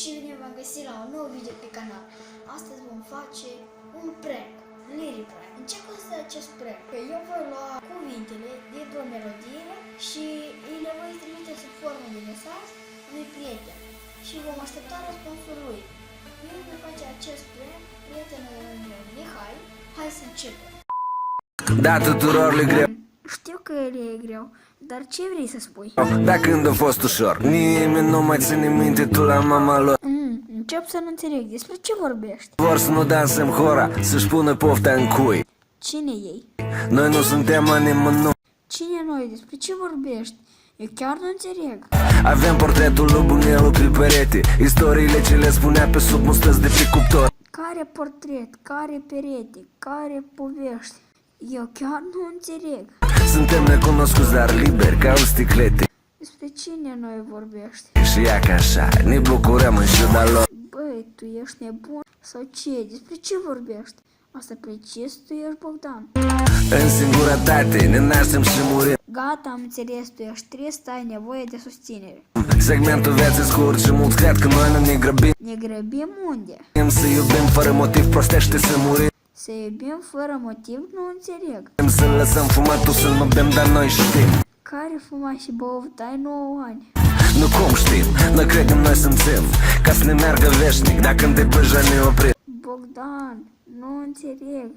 și bine v-am găsit la un nou video pe canal. Astăzi vom face un prank, lyric prank. În ce constă acest prank? Că eu voi lua cuvintele dintr-o melodie și îi le voi trimite sub formă de mesaj unui prieten și vom aștepta răspunsul lui. Eu voi face acest prank prietenul meu Mihai. Hai să începem. Da, tuturor le greu. Știu că el e greu, dar ce vrei să spui? Da, când a fost ușor, nimeni nu mai ține minte, tu la mama lor. Încep să nu înțeleg despre ce vorbești. Vor să nu dansăm hora, să-și pună pofta în cui. Cine ei? Noi nu suntem a nimănui. Cine noi? Despre ce vorbești? Eu chiar nu înțeleg. Avem portretul lui Bunelu pe perete, istoriile ce le spunea pe sub mustăți de pe cuptor. Care portret? Care perete? Care povești? Eu chiar nu înțeleg. Suntem necunoscuți, dar liberi ca o sticlete. Despre cine noi vorbești? Și ea ca așa, ne bucurăm în ciuda lor. Băi, tu ești nebun? Sau ce? Despre ce vorbești? Asta precis, tu ești Bogdan. În singurătate ne naștem și murim. Gata, am înțeles, tu ești trist, ai nevoie de susținere. Segmentul vieții scurt și mulți cred că noi nu ne grăbim. Ne grăbim unde? Să iubim fără motiv, prostește să murim. Să iubim fără motiv? Nu înțeleg. Să lăsăm fumatul, să nu bem, dar noi știm. Care fuma și băut? Ai 9 ani. Nu cum știm, noi credem, noi simțim, ca să ne meargă veșnic, dacă de deja ne oprim. Bogdan, nu înțeleg.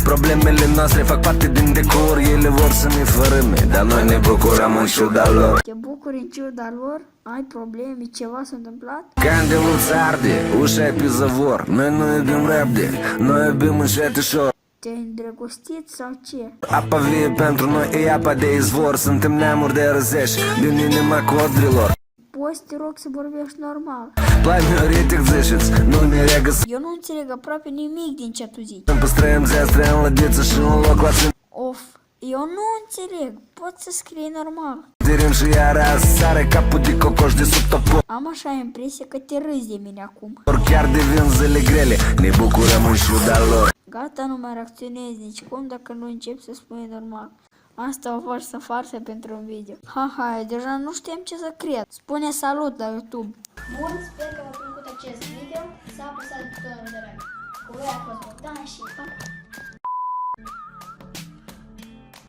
Problemele noastre fac parte din decor, ele vor să ne fărâme, dar noi ne bucurăm în ciuda lor. Te bucuri în ciuda lor? Ai probleme? Ceva s-a întâmplat? Candelul ți-arde, ușa e pe zăvor, noi nu iubim repede, noi iubim încetișor. Te-ai îndrăgostit sau ce? Apa vie pentru noi e apa de izvor, suntem neamuri de răzești, din inima codrilor. Poți, te rog, să vorbești normal. Planioritic ziceți, nu ne regăsim. Eu nu înțeleg aproape nimic din ce tu zici. Păstrăm zestre în lădiță și în loc la țin. Of, eu nu înțeleg. Poți să scrii normal. Tirim și iar azi sare capul de cocoș de sub topor. Am așa impresia că te râzi de mine acum. Chiar devin zile grele, ne bucurăm în ciuda lor. Gata, nu mai reacționezi nici cum dacă nu începi să spui normal. Asta a fost să farsă pentru un video. Haha, deja nu știam ce să cred. Spune salut la YouTube. Bun, sper că v-a plăcut acest video. Să apăsați butonul de like. Cu voi a fost Bogdan și pa!